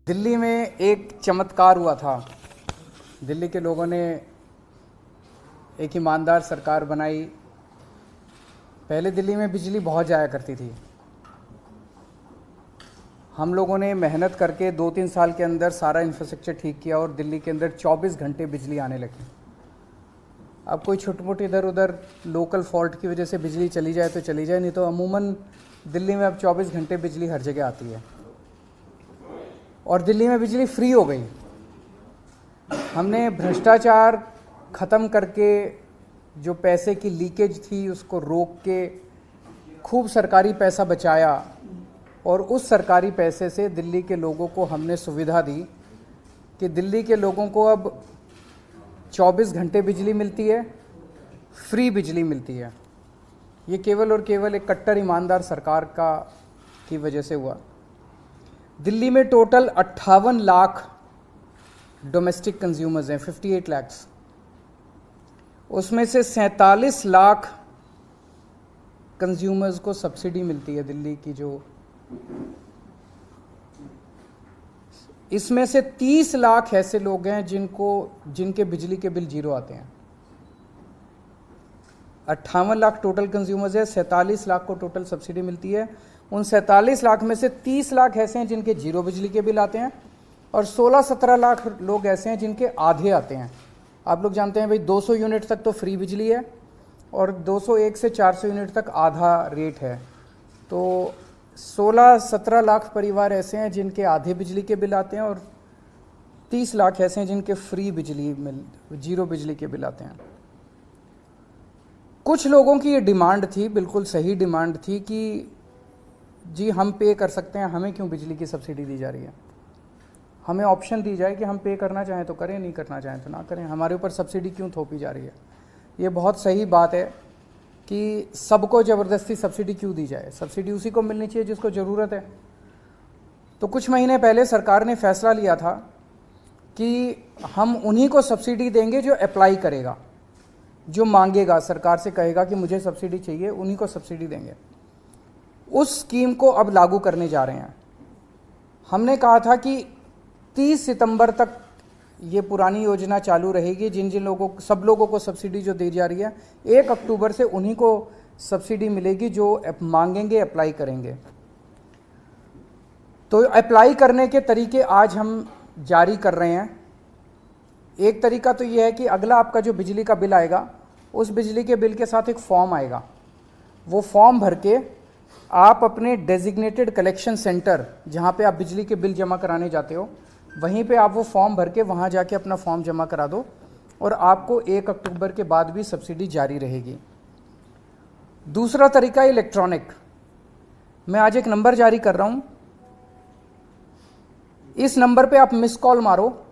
दिल्ली में एक चमत्कार हुआ था। दिल्ली के लोगों ने एक ईमानदार सरकार बनाई। पहले दिल्ली में बिजली बहुत जाया करती थी। हम लोगों ने मेहनत करके 2-3 साल के अंदर सारा इंफ्रास्ट्रक्चर ठीक किया और दिल्ली के अंदर 24 घंटे बिजली आने लगी। अब कोई छोटी मोटी इधर उधर लोकल फॉल्ट की वजह से बिजली चली जाए तो चली जाए, नहीं तो अमूमन दिल्ली में अब 24 घंटे बिजली हर जगह आती है और दिल्ली में बिजली फ्री हो गई। हमने भ्रष्टाचार ख़त्म करके जो पैसे की लीकेज थी उसको रोक के खूब सरकारी पैसा बचाया और उस सरकारी पैसे से दिल्ली के लोगों को हमने सुविधा दी कि दिल्ली के लोगों को अब 24 घंटे बिजली मिलती है, फ्री बिजली मिलती है। ये केवल और केवल एक कट्टर ईमानदार सरकार की वजह से हुआ। दिल्ली में टोटल 58 लाख डोमेस्टिक कंज्यूमर्स हैं, 58 लाख्स। उसमें से 47 लाख कंज्यूमर्स को सब्सिडी मिलती है दिल्ली की। जो इसमें से 30 लाख ऐसे लोग हैं जिनके बिजली के बिल जीरो आते हैं। 58 लाख टोटल कंज्यूमर्स है, 47 लाख को टोटल सब्सिडी मिलती है। उन 47 लाख में से 30 लाख ऐसे हैं जिनके जीरो बिजली के बिल आते हैं और 16-17 लाख लोग ऐसे हैं जिनके आधे आते हैं। आप लोग जानते हैं भाई 200 यूनिट तक तो फ्री बिजली है और 201 से 400 यूनिट तक आधा रेट है। तो 16-17 लाख परिवार ऐसे हैं जिनके आधे बिजली के बिल आते हैं और 30 लाख ऐसे हैं जिनके फ्री जीरो बिजली के बिल आते हैं। कुछ लोगों की ये डिमांड थी, बिल्कुल सही डिमांड थी कि जी हम पे कर सकते हैं, हमें क्यों बिजली की सब्सिडी दी जा रही है। हमें ऑप्शन दी जाए कि हम पे करना चाहें तो करें, नहीं करना चाहें तो ना करें। हमारे ऊपर सब्सिडी क्यों थोपी जा रही है। ये बहुत सही बात है कि सबको ज़बरदस्ती सब्सिडी क्यों दी जाए। सब्सिडी उसी को मिलनी चाहिए जिसको ज़रूरत है। तो कुछ महीने पहले सरकार ने फैसला लिया था कि हम उन्हीं को सब्सिडी देंगे जो अप्लाई करेगा, जो मांगेगा, सरकार से कहेगा कि मुझे सब्सिडी चाहिए, उन्हीं को सब्सिडी देंगे। उस स्कीम को अब लागू करने जा रहे हैं। हमने कहा था कि 30 सितंबर तक ये पुरानी योजना चालू रहेगी। जिन जिन लोगों को, सब लोगों को सब्सिडी जो दी जा रही है, 1 अक्टूबर से उन्हीं को सब्सिडी मिलेगी जो मांगेंगे, अप्लाई करेंगे। तो अप्लाई करने के तरीके आज हम जारी कर रहे हैं। एक तरीका तो ये है कि अगला आपका जो बिजली का बिल आएगा, उस बिजली के बिल के साथ एक फॉर्म आएगा। वो फॉर्म भर के आप अपने डेजिग्नेटेड कलेक्शन सेंटर, जहाँ पे आप बिजली के बिल जमा कराने जाते हो, वहीं पे आप वो फॉर्म भर के वहाँ जाके अपना फॉर्म जमा करा दो और आपको 1 अक्टूबर के बाद भी सब्सिडी जारी रहेगी। दूसरा तरीका इलेक्ट्रॉनिक। मैं आज एक नंबर जारी कर रहा हूँ। इस नंबर पे आप मिस कॉल मारो।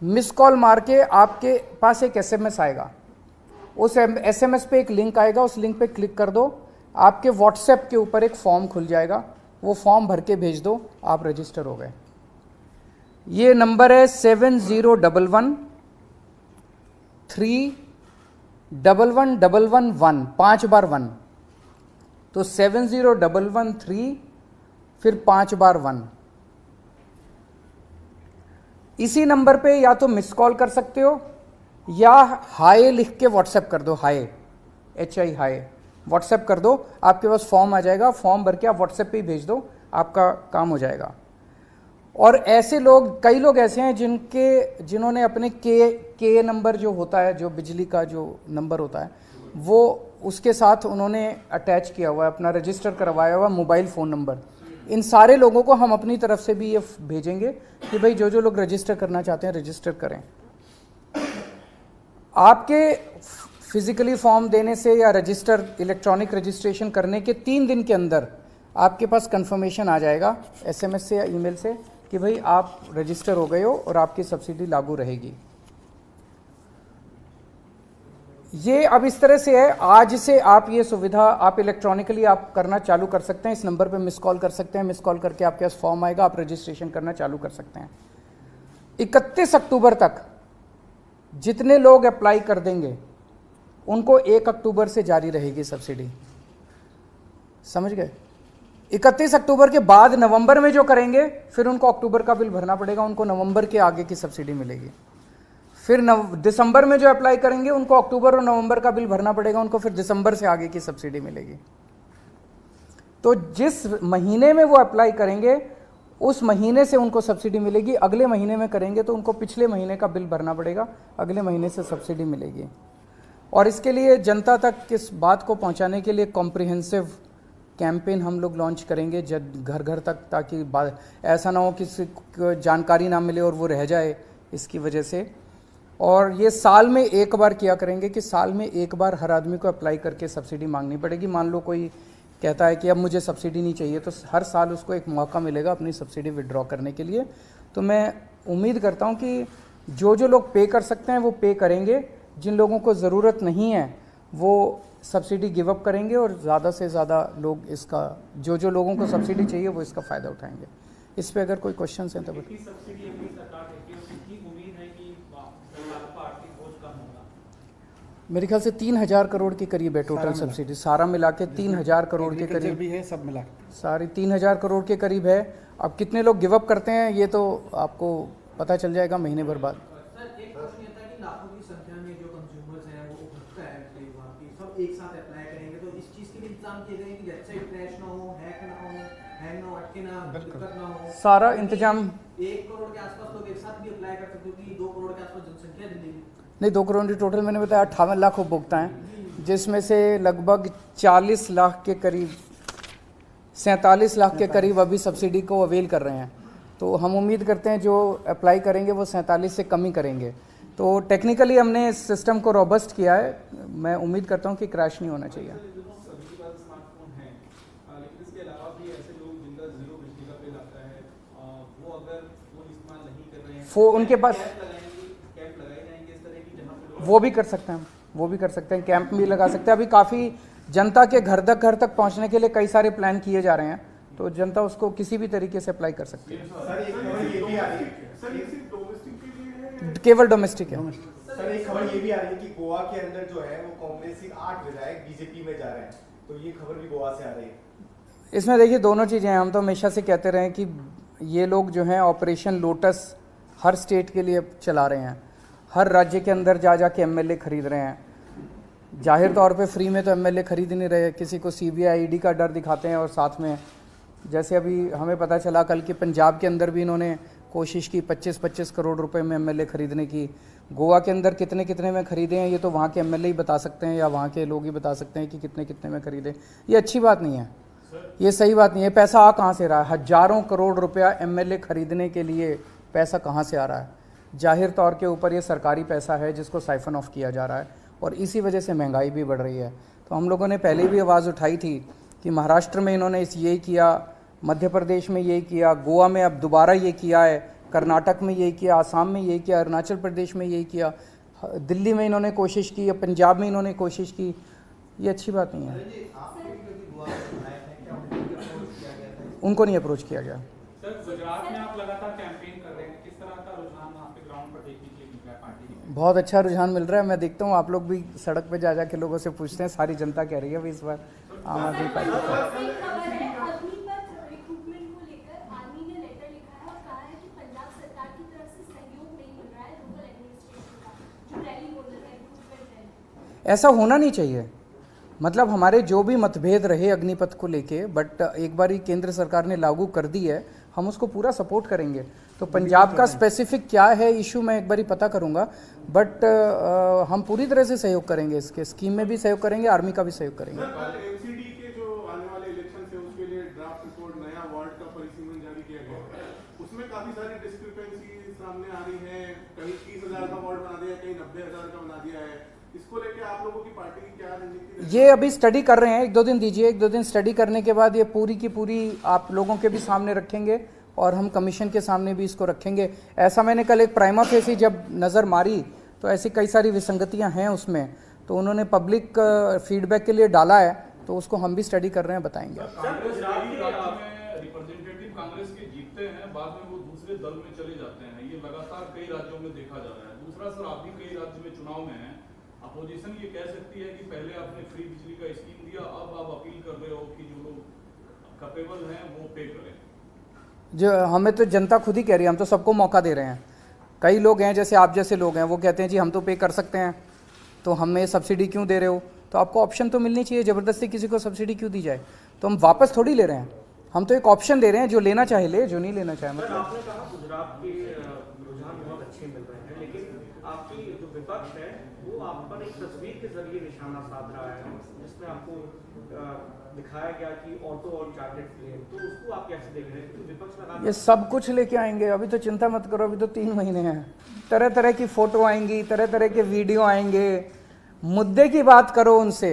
मिस कॉल मार के आपके पास एक SMS आएगा। उस SMS पे एक लिंक आएगा, उस लिंक पे क्लिक कर दो। आपके व्हाट्सएप के ऊपर एक फॉर्म खुल जाएगा, वो फॉर्म भर के भेज दो, आप रजिस्टर हो गए। ये नंबर है 7011311111, 5 बार 1। तो 70113 फिर 5 बार 1। इसी नंबर पे या तो मिस कॉल कर सकते हो या हाय लिख के व्हाट्सएप कर दो। हाय, HI हाय व्हाट्सएप कर दो। आपके पास फॉर्म आ जाएगा, फॉर्म भर के आप व्हाट्सएप पे ही भेज दो, आपका काम हो जाएगा। और ऐसे लोग, कई लोग ऐसे हैं जिन्होंने अपने के नंबर जो होता है, जो बिजली का जो नंबर होता है, वो उसके साथ उन्होंने अटैच किया हुआ है, अपना रजिस्टर करवाया हुआ मोबाइल फ़ोन नंबर। इन सारे लोगों को हम अपनी तरफ से भी ये भेजेंगे कि भाई जो लोग रजिस्टर करना चाहते हैं रजिस्टर करें। आपके फिजिकली फॉर्म देने से या रजिस्टर, इलेक्ट्रॉनिक रजिस्ट्रेशन करने के 3 दिन के अंदर आपके पास कंफर्मेशन आ जाएगा SMS से या ईमेल से कि भाई आप रजिस्टर हो गए हो और आपकी सब्सिडी लागू रहेगी। ये अब इस तरह से है। आज से आप ये सुविधा आप इलेक्ट्रॉनिकली आप करना चालू कर सकते हैं। इस नंबर पे मिस कॉल कर सकते हैं। मिस कॉल करके आपके पास फॉर्म आएगा, आप रजिस्ट्रेशन करना चालू कर सकते हैं। 31 अक्टूबर तक जितने लोग अप्लाई कर देंगे उनको 1 अक्टूबर से जारी रहेगी सब्सिडी। समझ गए? 31 अक्टूबर के बाद नवंबर में जो करेंगे फिर उनको अक्टूबर का बिल भरना पड़ेगा, उनको नवंबर के आगे की सब्सिडी मिलेगी। फिर दिसंबर में जो अप्लाई करेंगे उनको अक्टूबर और नवंबर का बिल भरना पड़ेगा, उनको फिर दिसंबर से आगे की सब्सिडी मिलेगी। तो जिस महीने में वो अप्लाई करेंगे उस महीने से उनको सब्सिडी मिलेगी। अगले महीने में करेंगे तो उनको पिछले महीने का बिल भरना पड़ेगा, अगले महीने से सब्सिडी मिलेगी। और इसके लिए जनता तक इस बात को पहुंचाने के लिए कॉम्प्रिहेंसिव कैंपेन हम लोग लॉन्च करेंगे घर घर तक, ताकि ऐसा ना हो किसी को जानकारी ना मिले और वो रह जाए इसकी वजह से। और ये साल में एक बार किया करेंगे कि साल में एक बार हर आदमी को अप्लाई करके सब्सिडी मांगनी पड़ेगी। मान लो कोई कहता है कि अब मुझे सब्सिडी नहीं चाहिए, तो हर साल उसको एक मौका मिलेगा अपनी सब्सिडी विड्रॉ करने के लिए। तो मैं उम्मीद करता हूँ कि जो जो लोग पे कर सकते हैं वो पे करेंगे, जिन लोगों को ज़रूरत नहीं है वो सब्सिडी गिव अप करेंगे, और ज़्यादा से ज़्यादा लोग इसका, जो जो लोगों को सब्सिडी चाहिए वो इसका फ़ायदा उठाएंगे। इस पे अगर कोई क्वेश्चन हैं तो मेरे ख्याल से 3,000 करोड़ के करीब है टोटल सब्सिडी, सारा मिला के 3,000 करोड़ के करीब भी है, सब मिला सारी 3,000 करोड़ के करीब है। अब कितने लोग गिव अप करते हैं ये तो आपको पता चल जाएगा महीने भर बाद। एक साथ अप्लाई करेंगे तो इस चीज के लिए इंतजाम किए गए कि वेबसाइट क्रैश ना हो, हैक ना हो, हैंग ना हो, अटके ना, दिक्कत ना हो, सारा इंतजाम। 1 करोड़ के आसपास लोग एक साथ भी अप्लाई कर सकते हो कि 2 करोड़ के आसपास जनसंख्या दिल्ली की। नहीं, 2 करोड़ की टोटल मैंने बताया 58 लाख उपभोक्ता हैं, जिसमें से लगभग 40 लाख के करीब 47 लाख के करीब अभी सब्सिडी को अवेल कर रहे हैं। तो हम उम्मीद करते हैं जो अप्लाई करेंगे वो 47 से कम ही करेंगे। तो टेक्निकली हमने इस सिस्टम को रोबस्ट किया है, मैं उम्मीद करता हूं कि क्रैश नहीं होना चाहिए। उनके पास वो भी कर सकते हैं, वो भी कर सकते हैं, कैंप भी लगा सकते हैं। अभी काफ़ी जनता के घर तक पहुंचने के लिए कई सारे प्लान किए जा रहे हैं, तो जनता उसको किसी भी तरीके से अप्लाई कर सकती है। केवल डोमेस्टिक है। सर एक खबर ये भी आ रही है कि गोवा के अंदर जो है वो कांग्रेस के 8 विधायक बीजेपी में जा रहे हैं, तो ये खबर भी गोवा से आ रही है। इसमें देखिए दोनों चीज़ें हैं। हम तो हमेशा से कहते रहे कि ये लोग जो हैं ऑपरेशन लोटस हर स्टेट के लिए चला रहे हैं, हर राज्य के अंदर जा के एमएलए खरीद रहे हैं। जाहिर तौर पे फ्री में तो एमएलए खरीद नहीं रहे, किसी को सीबीआई ईडी का डर दिखाते हैं, और साथ में जैसे अभी हमें पता चला कल कि पंजाब के अंदर भी इन्होंने कोशिश की 25-25 करोड़ रुपए में एमएलए खरीदने की। गोवा के अंदर कितने कितने में खरीदे हैं ये तो वहाँ के एमएलए ही बता सकते हैं, या वहाँ के लोग ही बता सकते हैं कि कितने कितने में खरीदे। ये अच्छी बात नहीं है, ये सही बात नहीं है। पैसा आ कहाँ से रहा है? हजारों करोड़ रुपया एमएलए खरीदने के लिए पैसा कहाँ से आ रहा है? जाहिर तौर के ऊपर ये सरकारी पैसा है जिसको साइफन ऑफ किया जा रहा है, और इसी वजह से महंगाई भी बढ़ रही है। तो हम लोगों ने पहले भी आवाज़ उठाई थी कि महाराष्ट्र में इन्होंने यही किया, मध्य प्रदेश में यही किया, गोवा में अब दोबारा ये किया है, कर्नाटक में यही किया, आसाम में यही किया, अरुणाचल प्रदेश में यही किया, दिल्ली में इन्होंने कोशिश की, या पंजाब में इन्होंने कोशिश की। ये अच्छी बात नहीं है। उनको नहीं अप्रोच किया गया। सर गुजरात में आप लगातार कैंपेन कर रहे हैं, किस तरह का रुझान वहाँ पे ग्राउंड पर देखने के लिए मिल रहा है पार्टी में? बहुत अच्छा रुझान मिल रहा है। मैं देखता हूँ आप लोग भी सड़क पे जा के लोगों से पूछते हैं, सारी जनता कह रही है भाई इस बार आम आदमी पार्टी। ऐसा होना नहीं चाहिए। मतलब हमारे जो भी मतभेद रहे अग्निपथ को लेके, बट एक बार ही केंद्र सरकार ने लागू कर दी है, हम उसको पूरा सपोर्ट करेंगे। तो पंजाब का स्पेसिफिक क्या है इशू मैं एक बार ही पता करूंगा, बट हम पूरी तरह से सहयोग करेंगे, इसके स्कीम में भी सहयोग करेंगे, आर्मी का भी सहयोग करेंगे। एमसीडी के जो आने वाले इलेक्शन है उसके लिए ड्राफ्ट रिपोर्ट नया वार्ड का परिसीमन जारी किया गया है, उसमें काफी सारी डिस्क्रिपेंसी सामने आ रही है। कहीं 30,000 का वार्ड बना दिया, कहीं 90,000 का बना दिया है। इसको लेके आप लोगों की पार्टी की क्या रणनीति? ये अभी स्टडी कर रहे हैं, 1-2 दिन दीजिए, 1-2 दिन स्टडी करने के बाद ये पूरी की पूरी आप लोगों के भी सामने रखेंगे, और हम कमीशन के सामने भी इसको रखेंगे। ऐसा मैंने कल एक प्राइमा फेसी जब नज़र मारी तो ऐसी कई सारी विसंगतियां हैं उसमें, तो उन्होंने पब्लिक फीडबैक के लिए डाला है, तो उसको हम भी स्टडी कर रहे हैं, बताएंगे। रिप्रेजेंटेटिव कांग्रेस के जीतते हैं, बाद में वो दूसरे दल में चले जाते हैं, ये लगातार कई राज्यों में देखा जा रहा है। दूसरा सर, आप भी कई राज्य में चुनाव में हैं, अपोजिशन ये कह सकती है कि पहले आपने फ्री बिजली का स्कीम दिया, अब आप अपील कर रहे हो कि जो लोग कैपेबल हैं वो पे करें। जो हमें तो जनता खुद ही कह रही है, हम तो सबको मौका दे रहे हैं। कई लोग हैं जैसे आप जैसे लोग हैं, वो कहते हैं जी हम तो पे कर सकते हैं, तो हमें सब्सिडी क्यों दे रहे हो? तो आपको ऑप्शन तो मिलनी चाहिए, ज़बरदस्ती किसी को सब्सिडी क्यों दी जाए? तो हम वापस थोड़ी ले रहे हैं, हम तो एक ऑप्शन दे रहे हैं, जो लेना चाहे ले, जो नहीं लेना चाहे सर, मतलब। आपने कहा गुजरात के रुझान बहुत अच्छे मिल रहे हैं, लेकिन आपकी जो विपक्ष है वो आप पर एक तस्वीर के जरिए निशाना साध रहा है, जिसमें आपको दिखाया गया कि ऑटो और चार्टर्ड प्लेन, तो उसको आप कैसे देख रहे हैं? क्योंकि विपक्ष लगा ये सब कुछ लेके आएंगे, अभी तो चिंता मत करो, अभी तो 3 महीने हैं। तरह तरह की फ़ोटो आएंगी, तरह तरह के वीडियो आएंगे, मुद्दे की बात करो उनसे।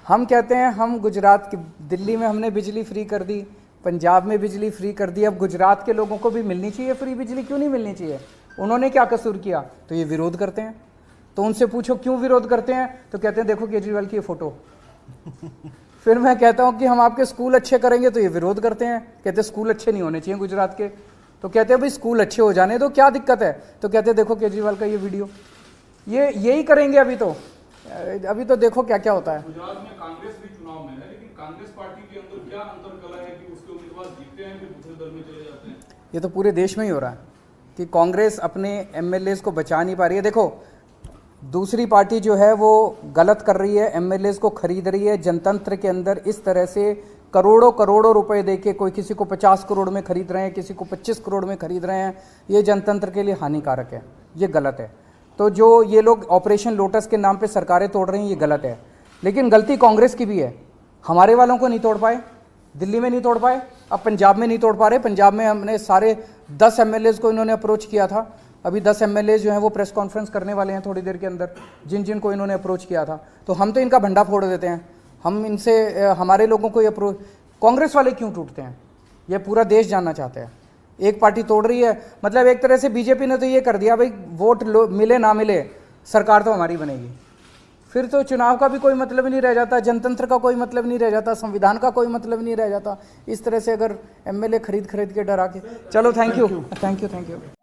हम कहते हैं हम गुजरात की, दिल्ली में हमने बिजली फ्री कर दी, पंजाब में बिजली फ्री कर दी, अब गुजरात के लोगों को भी मिलनी चाहिए फ्री बिजली, क्यों नहीं मिलनी चाहिए? उन्होंने क्या कसूर किया? तो ये विरोध करते हैं। तो उनसे पूछो क्यों विरोध करते हैं, तो कहते हैं देखो केजरीवाल की ये फ़ोटो। फिर मैं कहता हूँ कि हम आपके स्कूल अच्छे करेंगे, तो ये विरोध करते हैं, कहते हैं स्कूल अच्छे नहीं होने चाहिए गुजरात के। तो कहते हैं भाई स्कूल अच्छे हो जाने दो, क्या दिक्कत है? तो कहते हैं देखो केजरीवाल का ये वीडियो। ये यही करेंगे अभी तो देखो क्या क्या होता है। गुजरात में कांग्रेस भी चुनाव में है, लेकिन कांग्रेस पार्टी के अंदर क्या अंतर कला है कि उसके उम्मीदवार जीतते हैं फिर दूसरे दल में चले जाते हैं? ये तो पूरे देश में ही हो रहा है कि कांग्रेस अपने एमएलएज को बचा नहीं पा रही है। देखो दूसरी पार्टी जो है वो गलत कर रही है, एमएलएज को खरीद रही है। जनतंत्र के अंदर इस तरह से करोड़ों करोड़ों रुपए देके कोई किसी को 50 करोड़ में खरीद रहे हैं, किसी को 25 करोड़ में खरीद रहे हैं, ये जनतंत्र के लिए हानिकारक है, ये गलत है। तो जो ये लोग ऑपरेशन लोटस के नाम पे सरकारें तोड़ रहे हैं, ये गलत है। लेकिन गलती कांग्रेस की भी है, हमारे वालों को नहीं तोड़ पाए, दिल्ली में नहीं तोड़ पाए, अब पंजाब में नहीं तोड़ पा रहे। पंजाब में हमने सारे 10 एमएलएज को इन्होंने अप्रोच किया था, अभी 10 एमएलए जो हैं वो प्रेस कॉन्फ्रेंस करने वाले हैं थोड़ी देर के अंदर, जिन जिन को इन्होंने अप्रोच किया था। तो हम तो इनका भंडा फोड़ देते हैं, हम इनसे हमारे लोगों को ये अप्रोच। कांग्रेस वाले क्यों टूटते हैं, ये पूरा देश जानना चाहते हैं। एक पार्टी तोड़ रही है, मतलब एक तरह से बीजेपी ने तो ये कर दिया भाई वोट मिले ना मिले सरकार तो हमारी बनेगी, फिर तो चुनाव का भी कोई मतलब नहीं रह जाता, जनतंत्र का कोई मतलब नहीं रह जाता, संविधान का कोई मतलब नहीं रह जाता। इस तरह से अगर एमएलए खरीद के डरा के। चलो थैंक यू।